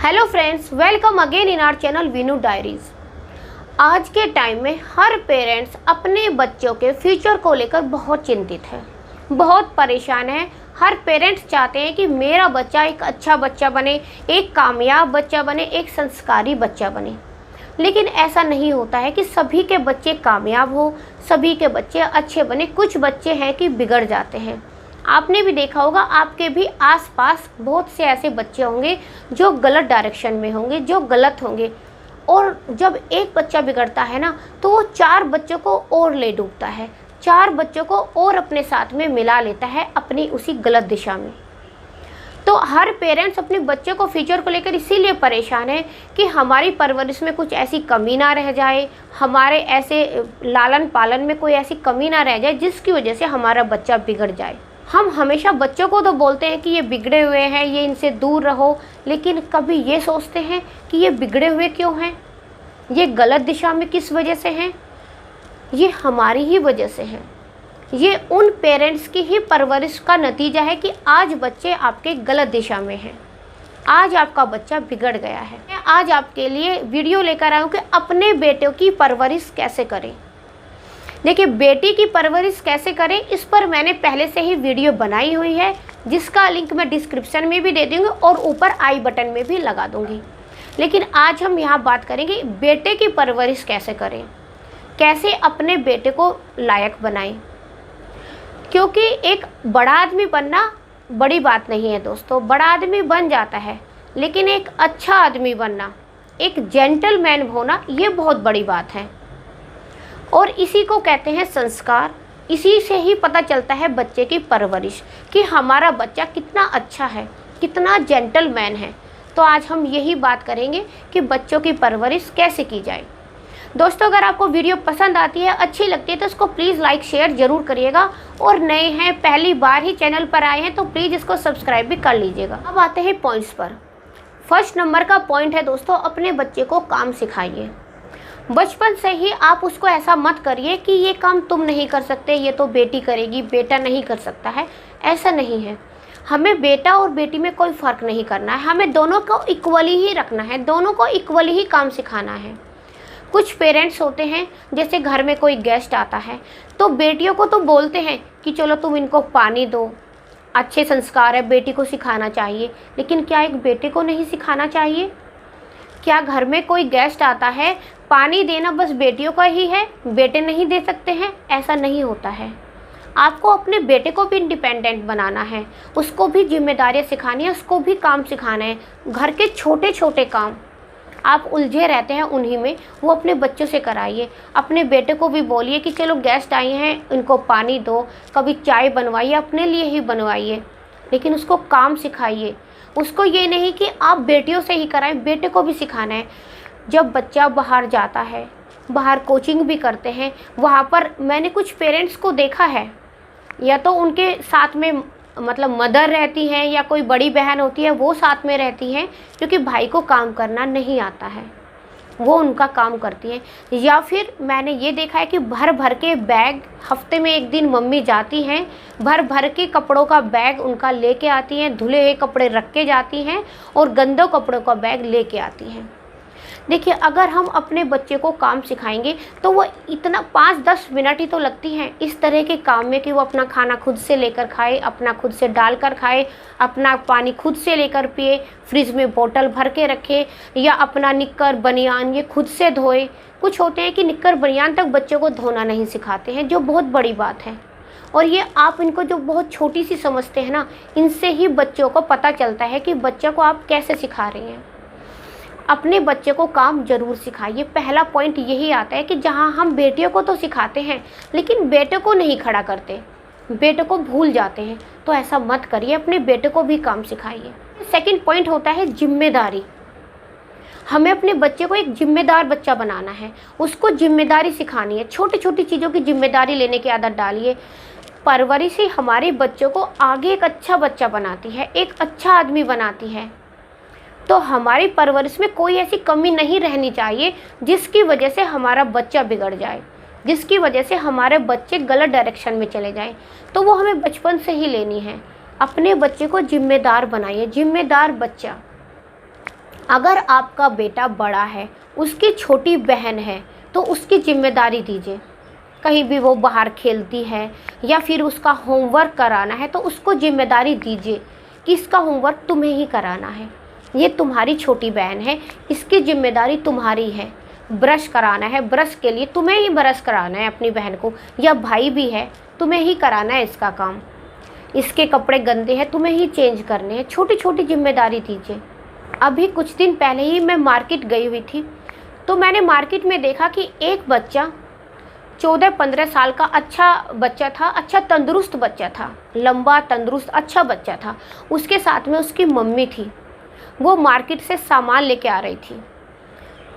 Hello friends, welcome again in our channel Veenu diaries. आज के time में हर पेरेंट्स अपने बच्चों के फ्यूचर को लेकर बहुत चिंतित है, बहुत परेशान है। हर पेरेंट्स चाहते हैं कि मेरा बच्चा एक अच्छा बच्चा बने, एक कामयाब बच्चा बने, एक संस्कारी बच्चा बने। लेकिन ऐसा नहीं होता है कि सभी के बच्चे कामयाब हो, सभी के बच्चे अच्छे बने। कुछ बच्चे हैं कि बिगड़ जाते हैं। आपने भी देखा होगा, आपके भी आसपास बहुत से ऐसे बच्चे होंगे जो गलत डायरेक्शन में होंगे, जो गलत होंगे। और जब एक बच्चा बिगड़ता है ना, तो वो 4 बच्चों को और ले डूबता है, 4 बच्चों को और अपने साथ में मिला लेता है अपनी उसी गलत दिशा में। तो हर पेरेंट्स अपने बच्चों को फ्यूचर को लेकर इसीलिए परेशान है कि हमारी परवरिश में कुछ ऐसी कमी ना रह जाए, हमारे ऐसे लालन पालन में कोई ऐसी कमी ना रह जाए जिसकी वजह से हमारा बच्चा बिगड़ जाए। हम हमेशा बच्चों को तो बोलते हैं कि ये बिगड़े हुए हैं, ये इनसे दूर रहो, लेकिन कभी ये सोचते हैं कि ये बिगड़े हुए क्यों हैं, ये गलत दिशा में किस वजह से हैं? ये हमारी ही वजह से हैं। ये उन पेरेंट्स की ही परवरिश का नतीजा है कि आज बच्चे आपके गलत दिशा में हैं, आज आपका बच्चा बिगड़ गया है। मैं आज आपके लिए वीडियो लेकर आया हूँ कि अपने बेटों की परवरिश कैसे करें। देखिए, बेटी की परवरिश कैसे करें, इस पर मैंने पहले से ही वीडियो बनाई हुई है, जिसका लिंक मैं डिस्क्रिप्शन में भी दे दूँगी और ऊपर आई बटन में भी लगा दूँगी। लेकिन आज हम यहाँ बात करेंगे बेटे की परवरिश कैसे करें, कैसे अपने बेटे को लायक बनाएं। क्योंकि एक बड़ा आदमी बनना बड़ी बात नहीं है दोस्तों, बड़ा आदमी बन जाता है, लेकिन एक अच्छा आदमी बनना, एक जेंटलमैन होना, ये बहुत बड़ी बात है। और इसी को कहते हैं संस्कार। इसी से ही पता चलता है बच्चे की परवरिश कि हमारा बच्चा कितना अच्छा है, कितना जेंटलमैन है। तो आज हम यही बात करेंगे कि बच्चों की परवरिश कैसे की जाए। दोस्तों, अगर आपको वीडियो पसंद आती है, अच्छी लगती है, तो इसको प्लीज़ लाइक शेयर ज़रूर करिएगा। और नए हैं, पहली बार ही चैनल पर आए हैं, तो प्लीज़ इसको सब्सक्राइब भी कर लीजिएगा। अब आते हैं पॉइंट्स पर। फर्स्ट नंबर का पॉइंट है दोस्तों, अपने बच्चे को काम सिखाइए। बचपन से ही आप उसको ऐसा मत करिए कि ये काम तुम नहीं कर सकते, ये तो बेटी करेगी, बेटा नहीं कर सकता है। ऐसा नहीं है। हमें बेटा और बेटी में कोई फ़र्क नहीं करना है, हमें दोनों को इक्वली ही रखना है, दोनों को इक्वली ही काम सिखाना है। कुछ पेरेंट्स होते हैं, जैसे घर में कोई गेस्ट आता है तो बेटियों को तो बोलते हैं कि चलो तुम इनको पानी दो, अच्छे संस्कार है, बेटी को सिखाना चाहिए। लेकिन क्या एक बेटे को नहीं सिखाना चाहिए? क्या घर में कोई गेस्ट आता है, पानी देना बस बेटियों का ही है, बेटे नहीं दे सकते हैं? ऐसा नहीं होता है। आपको अपने बेटे को भी इंडिपेंडेंट बनाना है, उसको भी जिम्मेदारियां सिखानी है, उसको भी काम सिखाना है। घर के छोटे छोटे काम आप उलझे रहते हैं उन्हीं में, वो अपने बच्चों से कराइए। अपने बेटे को भी बोलिए कि चलो गेस्ट आए हैं, इनको पानी दो, कभी चाय बनवाइए, अपने लिए ही बनवाइए, लेकिन उसको काम सिखाइए। उसको ये नहीं कि आप बेटियों से ही कराएं, बेटे को भी सिखाना है। जब बच्चा बाहर जाता है, बाहर कोचिंग भी करते हैं, वहाँ पर मैंने कुछ पेरेंट्स को देखा है, या तो उनके साथ में मतलब मदर रहती हैं या कोई बड़ी बहन होती है, वो साथ में रहती हैं, क्योंकि भाई को काम करना नहीं आता है, वो उनका काम करती हैं। या फिर मैंने ये देखा है कि भर भर के बैग, हफ्ते में एक दिन मम्मी जाती हैं, भर भर के कपड़ों का बैग उनका लेके आती हैं, धुले हुए कपड़े रख के जाती हैं और गंदे कपड़ों का बैग लेके आती हैं। देखिए, अगर हम अपने बच्चे को काम सिखाएंगे तो वो इतना 5-10 मिनट ही तो लगती हैं इस तरह के काम में कि वो अपना खाना खुद से लेकर खाए, अपना खुद से डाल कर खाए, अपना पानी खुद से लेकर पिए, फ्रिज में बोतल भर के रखे, या अपना निक्कर बनियान ये खुद से धोए। कुछ होते हैं कि निक्कर बनियान तक बच्चों को धोना नहीं सिखाते हैं, जो बहुत बड़ी बात है। और ये आप इनको जो बहुत छोटी सी समझते हैं ना, इनसे ही बच्चों को पता चलता है कि बच्चों को आप कैसे सिखा रहे हैं। अपने बच्चे को काम जरूर सिखाइए। पहला पॉइंट यही आता है कि जहाँ हम बेटियों को तो सिखाते हैं, लेकिन बेटे को नहीं खड़ा करते, बेटे को भूल जाते हैं। तो ऐसा मत करिए, अपने बेटे को भी काम सिखाइए। सेकंड पॉइंट होता है जिम्मेदारी। हमें अपने बच्चे को एक जिम्मेदार बच्चा बनाना है, उसको जिम्मेदारी सिखानी है। छोटी छोटी चीज़ों की जिम्मेदारी लेने की आदत डालिए। परवरिश ही हमारे बच्चों को आगे एक अच्छा बच्चा बनाती है, एक अच्छा आदमी बनाती है। तो हमारी परवरिश में कोई ऐसी कमी नहीं रहनी चाहिए जिसकी वजह से हमारा बच्चा बिगड़ जाए, जिसकी वजह से हमारे बच्चे गलत डायरेक्शन में चले जाएं। तो वो हमें बचपन से ही लेनी है। अपने बच्चे को जिम्मेदार बनाइए, जिम्मेदार बच्चा। अगर आपका बेटा बड़ा है, उसकी छोटी बहन है, तो उसकी जिम्मेदारी दीजिए। कहीं भी वो बाहर खेलती है या फिर उसका होमवर्क कराना है, तो उसको जिम्मेदारी दीजिए कि इसका होमवर्क तुम्हें ही कराना है। ये तुम्हारी छोटी बहन है, इसकी जिम्मेदारी तुम्हारी है। ब्रश कराना है, ब्रश के लिए तुम्हें ही ब्रश कराना है अपनी बहन को, या भाई भी है, तुम्हें ही कराना है इसका काम। इसके कपड़े गंदे हैं, तुम्हें ही चेंज करने हैं। छोटी छोटी जिम्मेदारी दीजिए। अभी कुछ दिन पहले ही मैं मार्केट गई हुई थी, तो मैंने मार्केट में देखा कि एक बच्चा 14-15 साल का अच्छा बच्चा था, अच्छा तंदुरुस्त बच्चा था, लंबा तंदुरुस्त अच्छा बच्चा था। उसके साथ में उसकी मम्मी थी। वो मार्केट से सामान लेके आ रही थी,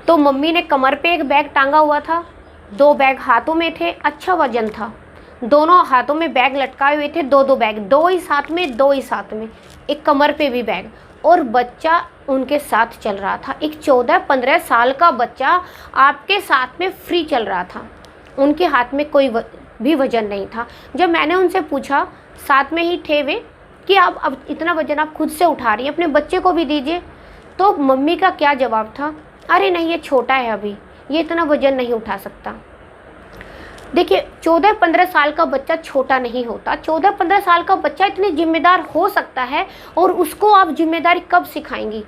तो मम्मी ने कमर पे एक बैग टांगा हुआ था, 2 बैग हाथों में थे, अच्छा वजन था। दोनों हाथों में बैग लटकाए हुए थे, 2-2 बैग, 2 ही साथ में, 2 ही साथ में, एक कमर पे भी बैग। और बच्चा उनके साथ चल रहा था। एक 14-15 साल का बच्चा आपके साथ में फ्री चल रहा था। उनके हाथ में कोई भी वजन नहीं था। जब मैंने उनसे पूछा, साथ में ही थे वे, कि आप अब इतना वजन आप खुद से उठा रही हैं, अपने बच्चे को भी दीजिए। तो मम्मी का क्या जवाब था, अरे नहीं, ये छोटा है, अभी ये इतना वजन नहीं उठा सकता। देखिए, 14-15 साल का बच्चा छोटा नहीं होता। 14-15 साल का बच्चा इतने जिम्मेदार हो सकता है, और उसको आप जिम्मेदारी कब सिखाएंगी?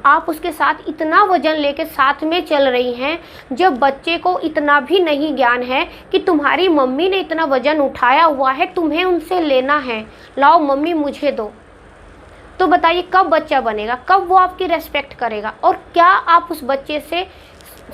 आप उसके साथ इतना वजन लेके साथ में चल रही हैं, जब बच्चे को इतना भी नहीं ज्ञान है कि तुम्हारी मम्मी ने इतना वजन उठाया हुआ है, तुम्हें उनसे लेना है, लाओ मम्मी मुझे दो। तो बताइए कब बच्चा बनेगा, कब वो आपकी रेस्पेक्ट करेगा? और क्या आप उस बच्चे से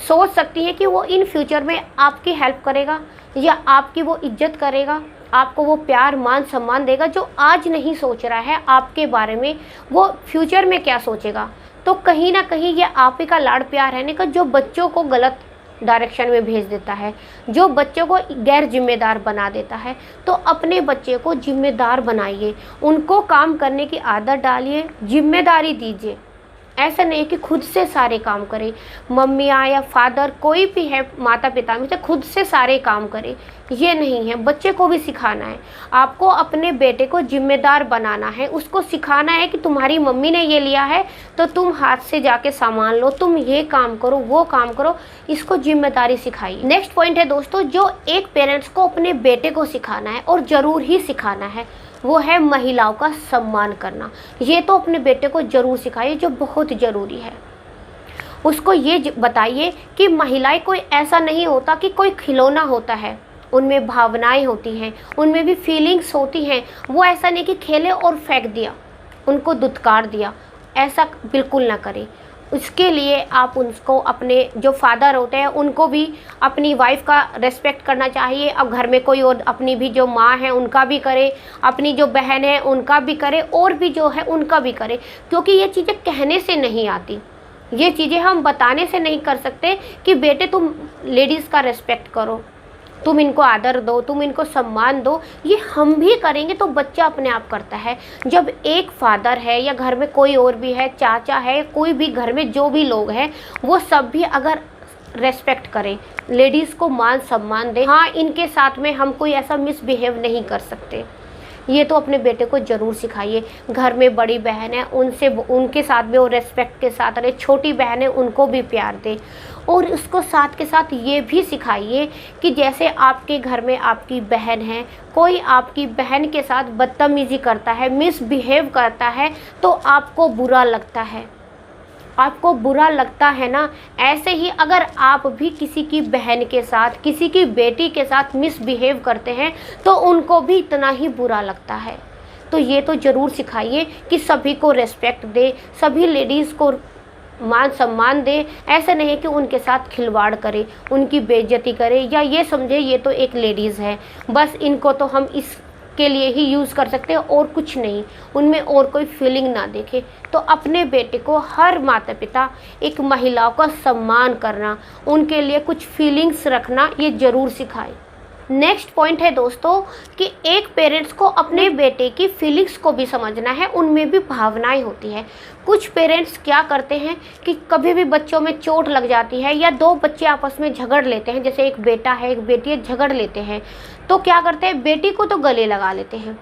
सोच सकती हैं कि वो इन फ्यूचर में आपकी हेल्प करेगा, या आपकी वो इज्जत करेगा, आपको वो प्यार मान सम्मान देगा? जो आज नहीं सोच रहा है आपके बारे में, वो फ्यूचर में क्या सोचेगा? तो कहीं ना कहीं ये आप ही का लाड़ प्यार रहने का, जो बच्चों को गलत डायरेक्शन में भेज देता है, जो बच्चों को गैर जिम्मेदार बना देता है। तो अपने बच्चे को जिम्मेदार बनाइए, उनको काम करने की आदत डालिए, जिम्मेदारी दीजिए। ऐसा नहीं कि खुद से सारे काम करे। मम्मियाँ या फादर कोई भी है, माता पिता में से खुद से सारे काम करे, ये नहीं है। बच्चे को भी सिखाना है। आपको अपने बेटे को जिम्मेदार बनाना है, उसको सिखाना है कि तुम्हारी मम्मी ने ये लिया है तो तुम हाथ से जाके सामान लो, तुम ये काम करो, वो काम करो, इसको जिम्मेदारी सिखाइए। नेक्स्ट पॉइंट है दोस्तों, जो एक पेरेंट्स को अपने बेटे को सिखाना है और ज़रूर ही सिखाना है, वो है महिलाओं का सम्मान करना। ये तो अपने बेटे को ज़रूर सिखाइए, जो बहुत ज़रूरी है। उसको ये बताइए कि महिलाएं कोई ऐसा नहीं होता कि कोई खिलौना होता है, उनमें भावनाएं होती हैं, उनमें भी फीलिंग्स होती हैं। वो ऐसा नहीं कि खेले और फेंक दिया, उनको दुत्कार दिया, ऐसा बिल्कुल ना करें। उसके लिए आप उसको, अपने जो फादर होते हैं उनको भी अपनी वाइफ का रेस्पेक्ट करना चाहिए। अब घर में कोई और, अपनी भी जो माँ है उनका भी करे, अपनी जो बहन है उनका भी करे, और भी जो है उनका भी करे। क्योंकि ये चीज़ें कहने से नहीं आती, ये चीज़ें हम बताने से नहीं कर सकते कि बेटे तुम लेडीज़ का रेस्पेक्ट करो, तुम इनको आदर दो, तुम इनको सम्मान दो। ये हम भी करेंगे तो बच्चा अपने आप करता है। जब एक फादर है या घर में कोई और भी है, चाचा है, कोई भी घर में जो भी लोग हैं, वो सब भी अगर रेस्पेक्ट करें, लेडीज़ को मान सम्मान दें, हाँ इनके साथ में हम कोई ऐसा मिसबिहेव नहीं कर सकते, ये तो अपने बेटे को ज़रूर सिखाइए। घर में बड़ी बहन है, उनसे, उनके साथ भी वो रेस्पेक्ट के साथ रहे। छोटी बहन है, उनको भी प्यार दे। और उसको साथ के साथ ये भी सिखाइए कि जैसे आपके घर में आपकी बहन है, कोई आपकी बहन के साथ बदतमीज़ी करता है, मिसबिहेव करता है, तो आपको बुरा लगता है, आपको बुरा लगता है ना। ऐसे ही अगर आप भी किसी की बहन के साथ, किसी की बेटी के साथ मिसबिहेव करते हैं, तो उनको भी इतना ही बुरा लगता है। तो ये तो ज़रूर सिखाइए कि सभी को रेस्पेक्ट दे, सभी लेडीज़ को मान सम्मान दे। ऐसा नहीं है कि उनके साथ खिलवाड़ करे, उनकी बेइज्जती करे, या ये समझे ये तो एक लेडीज़ है, बस इनको तो हम इसके लिए ही यूज़ कर सकते हैं और कुछ नहीं, उनमें और कोई फीलिंग ना देखे। तो अपने बेटे को, हर माता पिता एक महिलाओं का सम्मान करना, उनके लिए कुछ फीलिंग्स रखना, ये ज़रूर सिखाए। नेक्स्ट पॉइंट है दोस्तों कि एक पेरेंट्स को अपने बेटे की फीलिंग्स को भी समझना है, उनमें भी भावनाएं होती है। कुछ पेरेंट्स क्या करते हैं कि कभी भी बच्चों में चोट लग जाती है, या 2 बच्चे आपस में झगड़ लेते हैं, जैसे एक बेटा है एक बेटी है, झगड़ लेते हैं, तो क्या करते हैं, बेटी को तो गले लगा लेते हैं,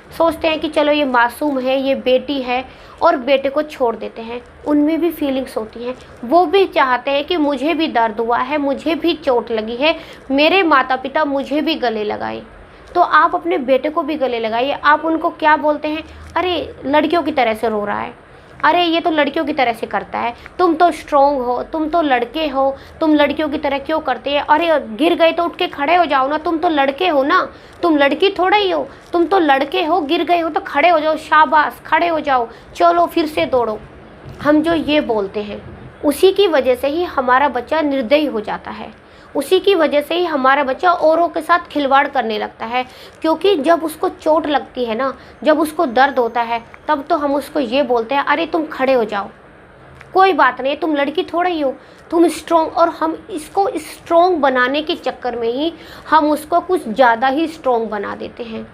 सोचते हैं कि चलो ये मासूम है, ये बेटी है, और बेटे को छोड़ देते हैं। उनमें भी फीलिंग्स होती हैं, वो भी चाहते हैं कि मुझे भी दर्द हुआ है, मुझे भी चोट लगी है, मेरे माता पिता मुझे भी गले लगाए। तो आप अपने बेटे को भी गले लगाइए। आप उनको क्या बोलते हैं, अरे लड़कियों की तरह से रो रहा है, अरे ये तो लड़कियों की तरह से करता है, तुम तो स्ट्रॉन्ग हो, तुम तो लड़के हो, तुम लड़कियों की तरह क्यों करते हैं, अरे गिर गए तो उठ के खड़े हो जाओ ना, तुम तो लड़के हो ना, तुम लड़की थोड़ा ही हो, तुम तो लड़के हो, गिर गए हो तो खड़े हो जाओ, शाबाश खड़े हो जाओ, चलो फिर से दौड़ो। हम जो ये बोलते हैं उसी की वजह से ही हमारा बच्चा निर्दयी हो जाता है, उसी की वजह से ही हमारा बच्चा औरों के साथ खिलवाड़ करने लगता है। क्योंकि जब उसको चोट लगती है ना, जब उसको दर्द होता है, तब तो हम उसको ये बोलते हैं, अरे तुम खड़े हो जाओ, कोई बात नहीं, तुम लड़की थोड़ा ही हो, तुम स्ट्रॉन्ग। और हम इसको स्ट्रॉन्ग बनाने के चक्कर में ही हम उसको कुछ ज़्यादा ही स्ट्रॉन्ग बना देते हैं।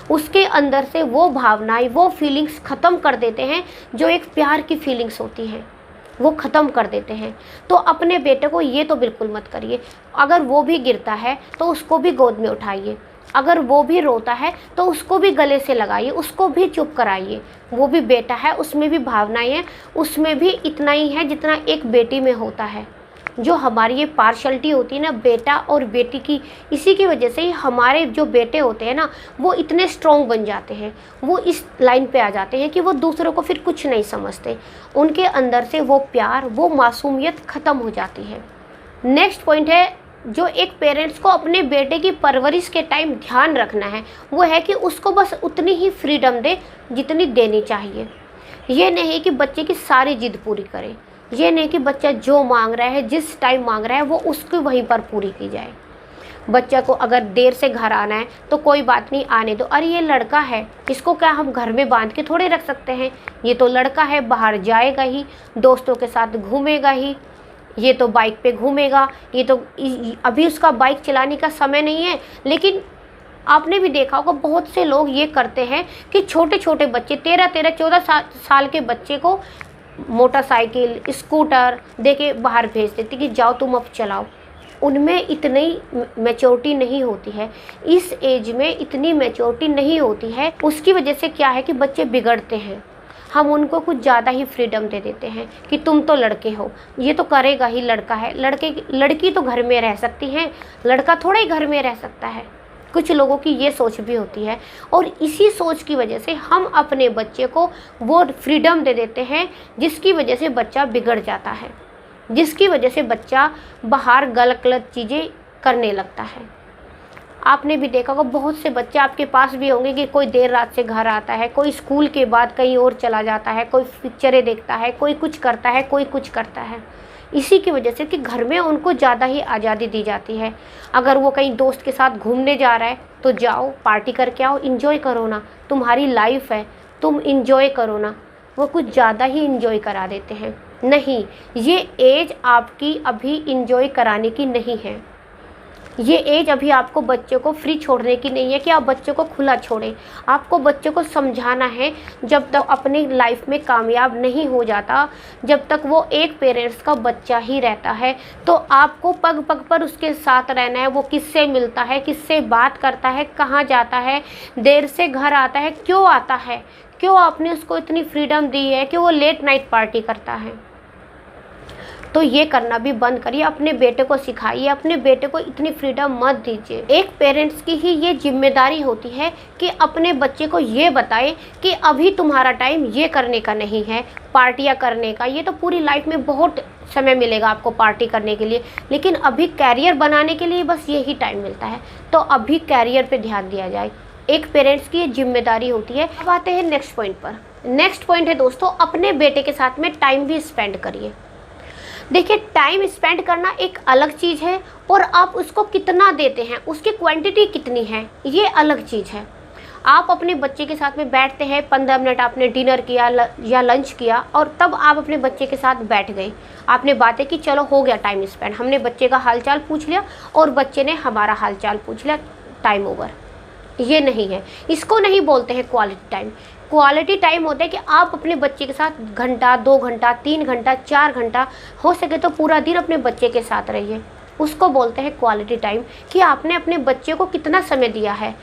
उसके अंदर से वो भावनाएं, वो फीलिंग्स ख़त्म कर देते हैं, जो एक प्यार की फीलिंग्स होती हैं, वो ख़त्म कर देते हैं। तो अपने बेटे को ये तो बिल्कुल मत करिए। अगर वो भी गिरता है तो उसको भी गोद में उठाइए, अगर वो भी रोता है तो उसको भी गले से लगाइए, उसको भी चुप कराइए। वो भी बेटा है, उसमें भी भावनाएं हैं, उसमें भी इतना ही है जितना एक बेटी में होता है। जो हमारी ये पार्शलिटी होती है ना बेटा और बेटी की, इसी की वजह से ही हमारे जो बेटे होते हैं ना वो इतने स्ट्रॉन्ग बन जाते हैं, वो इस लाइन पे आ जाते हैं कि वो दूसरों को फिर कुछ नहीं समझते, उनके अंदर से वो प्यार, वो मासूमियत ख़त्म हो जाती है। नेक्स्ट पॉइंट है जो एक पेरेंट्स को अपने बेटे की परवरिश के टाइम ध्यान रखना है, वो है कि उसको बस उतनी ही फ्रीडम दे जितनी देनी चाहिए। ये नहीं कि बच्चे की सारी जिद पूरी करे, ये नहीं कि बच्चा जो मांग रहा है, जिस टाइम मांग रहा है, वो उसकी वहीं पर पूरी की जाए। बच्चा को अगर देर से घर आना है तो कोई बात नहीं, आने दो, अरे ये लड़का है, इसको क्या हम घर में बांध के थोड़े रख सकते हैं, ये तो लड़का है, बाहर जाएगा ही, दोस्तों के साथ घूमेगा ही, ये तो बाइक पे घूमेगा, ये तो अभी उसका बाइक चलाने का समय नहीं है। लेकिन आपने भी देखा होगा बहुत से लोग ये करते हैं कि छोटे छोटे बच्चे 13-14 साल के बच्चे को मोटरसाइकिल, स्कूटर देके बाहर भेज देते कि जाओ तुम अब चलाओ। उनमें इतनी मैच्योरिटी नहीं होती है, इस एज में इतनी मैच्योरिटी नहीं होती है। उसकी वजह से क्या है कि बच्चे बिगड़ते हैं। हम उनको कुछ ज़्यादा ही फ्रीडम दे देते हैं कि तुम तो लड़के हो, ये तो करेगा ही, लड़का है, लड़की तो घर में रह सकती हैं, लड़का थोड़ा ही घर में रह सकता है। कुछ लोगों की ये सोच भी होती है, और इसी सोच की वजह से हम अपने बच्चे को वो फ्रीडम दे देते हैं जिसकी वजह से बच्चा बिगड़ जाता है, जिसकी वजह से बच्चा बाहर गलत गलत चीज़ें करने लगता है। आपने भी देखा होगा बहुत से बच्चे आपके पास भी होंगे कि कोई देर रात से घर आता है, कोई स्कूल के बाद कहीं और चला जाता है, कोई पिक्चरें देखता है, कोई कुछ करता है, कोई कुछ करता है। इसी की वजह से कि घर में उनको ज़्यादा ही आज़ादी दी जाती है। अगर वो कहीं दोस्त के साथ घूमने जा रहा है तो जाओ, पार्टी करके आओ, इंजॉय करो ना, तुम्हारी लाइफ है, तुम इंजॉय करो ना। वो कुछ ज़्यादा ही इंजॉय करा देते हैं। नहीं, ये एज आपकी अभी इंजॉय कराने की नहीं है। ये एज अभी आपको बच्चे को फ्री छोड़ने की नहीं है कि आप बच्चे को खुला छोड़ें। आपको बच्चे को समझाना है, जब तक अपनी लाइफ में कामयाब नहीं हो जाता, जब तक वो एक पेरेंट्स का बच्चा ही रहता है, तो आपको पग पग पर उसके साथ रहना है। वो किससे मिलता है, किससे बात करता है, कहाँ जाता है, देर से घर आता है, क्यों आता है, क्यों आपने उसको इतनी फ्रीडम दी है कि वो लेट नाइट पार्टी करता है। तो ये करना भी बंद करिए, अपने बेटे को सिखाइए, अपने बेटे को इतनी फ्रीडम मत दीजिए। एक पेरेंट्स की ही ये जिम्मेदारी होती है कि अपने बच्चे को ये बताए कि अभी तुम्हारा टाइम ये करने का नहीं है, पार्टियाँ करने का। ये तो पूरी लाइफ में बहुत समय मिलेगा आपको पार्टी करने के लिए, लेकिन अभी कैरियर बनाने के लिए बस यही टाइम मिलता है, तो अभी कैरियर पे ध्यान दिया जाए। एक पेरेंट्स की ये जिम्मेदारी होती है। अब आते हैं नेक्स्ट पॉइंट पर। नेक्स्ट पॉइंट है दोस्तों, अपने बेटे के साथ में टाइम भी स्पेंड करिए। देखिए, टाइम स्पेंड करना एक अलग चीज़ है, और आप उसको कितना देते हैं, उसकी क्वांटिटी कितनी है, ये अलग चीज़ है। आप अपने बच्चे के साथ में बैठते हैं, 15 मिनट आपने डिनर किया या लंच किया, और तब आप अपने बच्चे के साथ बैठ गए, आपने बातें की, चलो हो गया टाइम स्पेंड, हमने बच्चे का हालचाल पूछ लिया और बच्चे ने हमारा हालचाल पूछ लिया, टाइम ओवर। ये नहीं है, इसको नहीं बोलते हैं क्वालिटी टाइम। क्वालिटी टाइम होता है कि आप अपने बच्चे के साथ घंटा, 2 घंटा, 3 घंटा, 4 घंटा, हो सके तो पूरा दिन अपने बच्चे के साथ रहिए। उसको बोलते हैं क्वालिटी टाइम, कि आपने अपने बच्चे को कितना समय दिया है।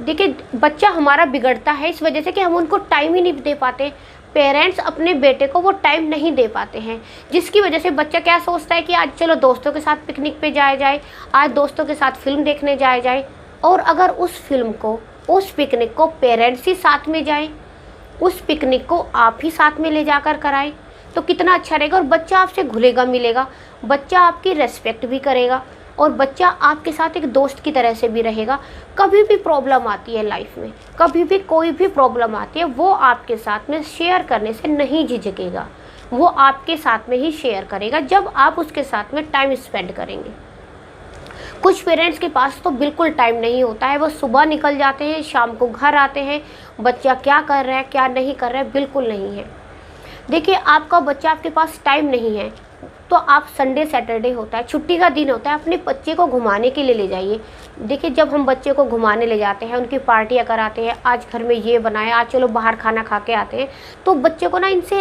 देखिए बच्चा हमारा बिगड़ता है इस वजह से कि हम उनको टाइम ही नहीं दे पाते। पेरेंट्स अपने बेटे को वो टाइम नहीं दे पाते हैं, जिसकी वजह से बच्चा क्या सोचता है कि आज चलो दोस्तों के साथ पिकनिक पे जाया जाए, आज दोस्तों के साथ फिल्म देखने जाया जाए। और अगर उस फिल्म को, उस पिकनिक को पेरेंट्स ही साथ में जाएं, उस पिकनिक को आप ही साथ में ले जाकर कराएं, तो कितना अच्छा रहेगा। और बच्चा आपसे घुलेगा मिलेगा, बच्चा आपकी रेस्पेक्ट भी करेगा और बच्चा आपके साथ एक दोस्त की तरह से भी रहेगा। कभी भी प्रॉब्लम आती है लाइफ में, कभी भी कोई भी प्रॉब्लम आती है, वो आपके साथ में शेयर करने से नहीं झिझकेगा, वो आपके साथ में ही शेयर करेगा जब आप उसके साथ में टाइम स्पेंड करेंगे। कुछ पेरेंट्स के पास तो बिल्कुल टाइम नहीं होता है, वो सुबह निकल जाते हैं, शाम को घर आते हैं, बच्चा क्या कर रहा है क्या नहीं कर रहा है बिल्कुल नहीं है। देखिए आपका बच्चा, आपके पास टाइम नहीं है तो आप संडे सैटरडे होता है, छुट्टी का दिन होता है, अपने बच्चे को घुमाने के लिए ले जाइए। देखिए जब हम बच्चे को घुमाने ले जाते हैं, उनकी पार्टियाँ कराते हैं, आज घर में ये बनाए, आज चलो बाहर खाना खा के आते हैं, तो बच्चे को ना इनसे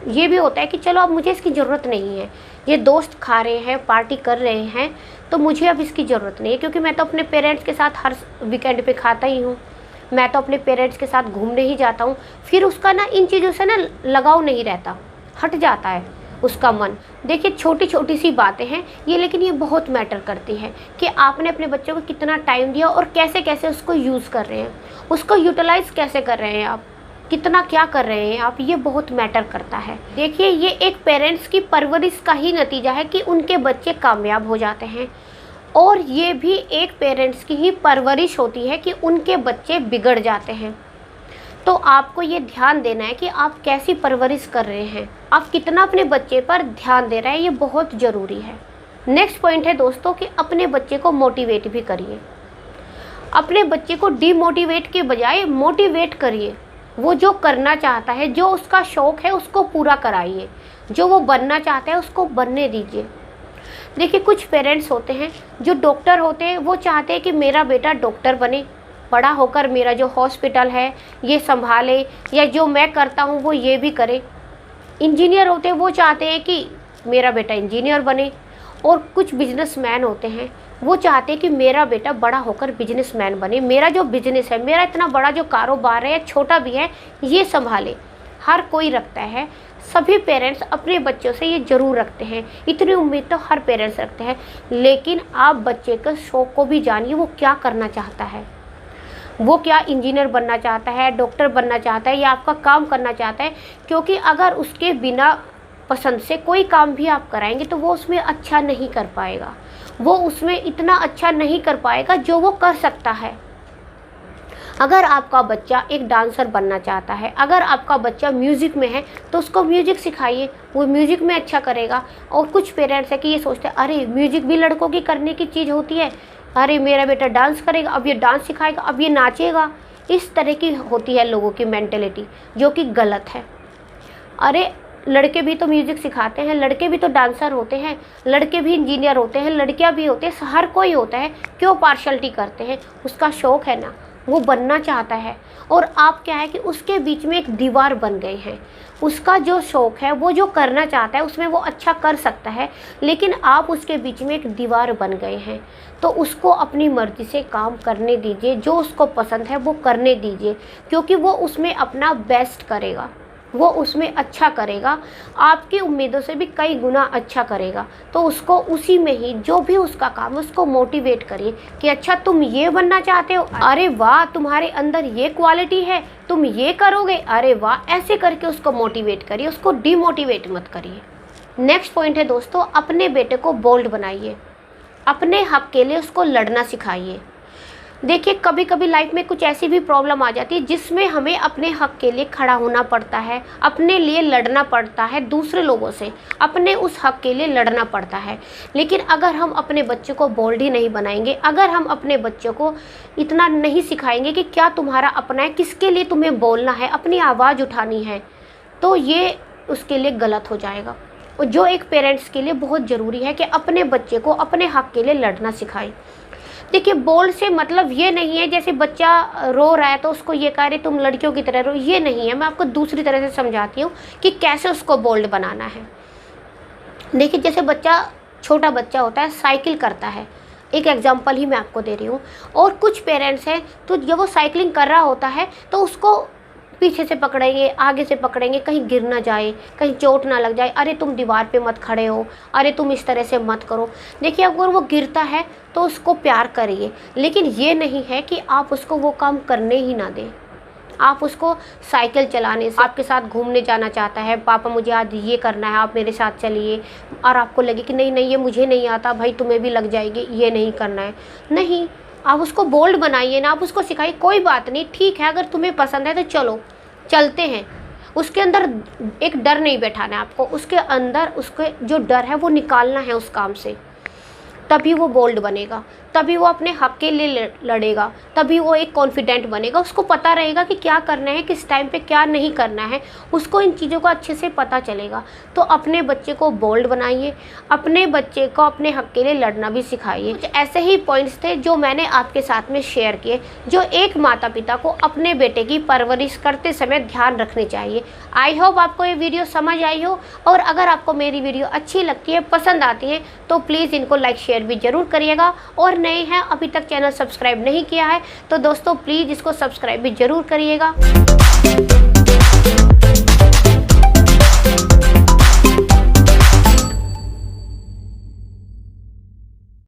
ये भी होता है कि चलो अब मुझे इसकी ज़रूरत नहीं है, ये दोस्त खा रहे हैं, पार्टी कर रहे हैं, तो मुझे अब इसकी ज़रूरत नहीं है, क्योंकि मैं तो अपने पेरेंट्स के साथ हर वीकेंड पे खाता ही हूँ, मैं तो अपने पेरेंट्स के साथ घूमने ही जाता हूँ। फिर उसका ना इन चीज़ों से ना लगाव नहीं रहता, हट जाता है उसका मन। देखिए छोटी छोटी सी बातें हैं ये, लेकिन ये बहुत मैटर करती है कि आपने अपने बच्चों को कितना टाइम दिया और कैसे कैसे उसको यूज़ कर रहे हैं, उसको यूटिलाइज़ कैसे कर रहे हैं आप, कितना क्या कर रहे हैं आप, ये बहुत मैटर करता है। देखिए ये एक पेरेंट्स की परवरिश का ही नतीजा है कि उनके बच्चे कामयाब हो जाते हैं, और ये भी एक पेरेंट्स की ही परवरिश होती है कि उनके बच्चे बिगड़ जाते हैं। तो आपको ये ध्यान देना है कि आप कैसी परवरिश कर रहे हैं, आप कितना अपने बच्चे पर ध्यान दे रहे हैं, ये बहुत ज़रूरी है। नेक्स्ट पॉइंट है दोस्तों कि अपने बच्चे को मोटिवेट भी करिए। अपने बच्चे को डीमोटिवेट के बजाय मोटिवेट करिए। वो जो करना चाहता है, जो उसका शौक़ है उसको पूरा कराइए, जो वो बनना चाहता है उसको बनने दीजिए। देखिए कुछ पेरेंट्स होते हैं जो डॉक्टर होते हैं, वो चाहते हैं कि मेरा बेटा डॉक्टर बने, बड़ा होकर मेरा जो हॉस्पिटल है ये संभाले, या जो मैं करता हूँ वो ये भी करे। इंजीनियर होते हैं, वो चाहते हैं कि मेरा बेटा इंजीनियर बने। और कुछ बिजनेसमैन होते हैं, वो चाहते हैं कि मेरा बेटा बड़ा होकर बिजनेसमैन बने, मेरा जो बिजनेस है, मेरा इतना बड़ा जो कारोबार है, छोटा भी है, ये संभाले। हर कोई रखता है, सभी पेरेंट्स अपने बच्चों से ये ज़रूर रखते हैं, इतनी उम्मीद तो हर पेरेंट्स रखते हैं। लेकिन आप बच्चे के शौक़ को भी जानिए, वो क्या करना चाहता है, वो क्या इंजीनियर बनना चाहता है, डॉक्टर बनना चाहता है, या आपका काम करना चाहता है। क्योंकि अगर उसके बिना पसंद से कोई काम भी आप कराएंगे तो वो उसमें अच्छा नहीं कर पाएगा, वो उसमें इतना अच्छा नहीं कर पाएगा जो वो कर सकता है। अगर आपका बच्चा एक डांसर बनना चाहता है, अगर आपका बच्चा म्यूज़िक में है तो उसको म्यूज़िक सिखाइए, वो म्यूज़िक में अच्छा करेगा। और कुछ पेरेंट्स है कि ये सोचते हैं अरे म्यूज़िक भी लड़कों की करने की चीज़ होती है, अरे मेरा बेटा डांस करेगा, अब ये डांस सिखाएगा, अब ये नाचेगा। इस तरह की होती है लोगों की मेंटेलिटी, जो कि गलत है। अरे लड़के भी तो म्यूज़िक सिखाते हैं, लड़के भी तो डांसर होते हैं, लड़के भी इंजीनियर होते हैं, लड़कियां भी होते हैं, हर कोई होता है। क्यों पार्शलिटी करते हैं? उसका शौक़ है ना, वो बनना चाहता है, और आप क्या है कि उसके बीच में एक दीवार बन गए हैं। उसका जो शौक़ है, वो जो करना चाहता है उसमें वो अच्छा कर सकता है, लेकिन आप उसके बीच में एक दीवार बन गए हैं। तो उसको अपनी मर्ज़ी से काम करने दीजिए, जो उसको पसंद है वो करने दीजिए, क्योंकि वो उसमें अपना बेस्ट करेगा, वो उसमें अच्छा करेगा, आपकी उम्मीदों से भी कई गुना अच्छा करेगा। तो उसको उसी में ही जो भी उसका काम है उसको मोटिवेट करिए कि अच्छा तुम ये बनना चाहते हो, अरे वाह तुम्हारे अंदर ये क्वालिटी है, तुम ये करोगे, अरे वाह। ऐसे करके उसको मोटिवेट करिए, उसको डीमोटिवेट मत करिए। नेक्स्ट पॉइंट है दोस्तों, अपने बेटे को बोल्ड बनाइए, अपने हक के लिए उसको लड़ना सिखाइए। देखिए कभी कभी लाइफ में कुछ ऐसी भी प्रॉब्लम आ जाती है जिसमें हमें अपने हक के लिए खड़ा होना पड़ता है, अपने लिए लड़ना पड़ता है, दूसरे लोगों से अपने उस हक के लिए लड़ना पड़ता है। लेकिन अगर हम अपने बच्चे को बोल्ड ही नहीं बनाएंगे, अगर हम अपने बच्चों को इतना नहीं सिखाएंगे कि क्या तुम्हारा अपना है, किसके लिए तुम्हें बोलना है, अपनी आवाज़ उठानी है, तो ये उसके लिए गलत हो जाएगा। और जो एक पेरेंट्स के लिए बहुत ज़रूरी है कि अपने बच्चे को अपने हक के लिए लड़ना सिखाएं। देखिए बोल्ड से मतलब ये नहीं है जैसे बच्चा रो रहा है तो उसको ये कह रहे तुम लड़कियों की तरह रो, ये नहीं है। मैं आपको दूसरी तरह से समझाती हूँ कि कैसे उसको बोल्ड बनाना है। देखिए जैसे बच्चा, छोटा बच्चा होता है, साइकिल करता है, एक एग्जांपल ही मैं आपको दे रही हूँ। और कुछ पेरेंट्स हैं तो जब वो साइकिलिंग कर रहा होता है तो उसको पीछे से पकड़ेंगे, आगे से पकड़ेंगे, कहीं गिर ना जाए, कहीं चोट ना लग जाए, अरे तुम दीवार पे मत खड़े हो, अरे तुम इस तरह से मत करो। देखिए अगर वो गिरता है तो उसको प्यार करिए, लेकिन ये नहीं है कि आप उसको वो काम करने ही ना दें। आप उसको साइकिल चलाने से, आपके साथ घूमने जाना चाहता है, पापा मुझे आज ये करना है, आप मेरे साथ चलिए, और आपको लगे कि नहीं नहीं ये मुझे नहीं आता, भाई तुम्हें भी लग जाएगी, ये नहीं करना है, नहीं, आप उसको बोल्ड बनाइए ना, आप उसको सिखाइए, कोई बात नहीं, ठीक है, अगर तुम्हें पसंद है तो चलो चलते हैं। उसके अंदर एक डर नहीं बैठाना है आपको, उसके अंदर उसके जो डर है वो निकालना है उस काम से, तभी वो बोल्ड बनेगा, तभी वो अपने हक के लिए लड़ेगा, तभी वो एक कॉन्फिडेंट बनेगा। उसको पता रहेगा कि क्या करना है, किस टाइम पे क्या नहीं करना है, उसको इन चीज़ों का अच्छे से पता चलेगा। तो अपने बच्चे को बोल्ड बनाइए, अपने बच्चे को अपने हक के लिए लड़ना भी सिखाइए। कुछ ऐसे ही पॉइंट्स थे जो मैंने आपके साथ में शेयर किए, जो एक माता पिता को अपने बेटे की परवरिश करते समय ध्यान रखने चाहिए। आई होप आपको ये वीडियो समझ आई हो, और अगर आपको मेरी वीडियो अच्छी लगती है, पसंद आती है, तो प्लीज़ इनको लाइक शेयर भी ज़रूर करिएगा। और नए हैं, अभी तक चैनल सब्सक्राइब नहीं किया है तो दोस्तों प्लीज़ इसको सब्सक्राइब भी ज़रूर करिएगा।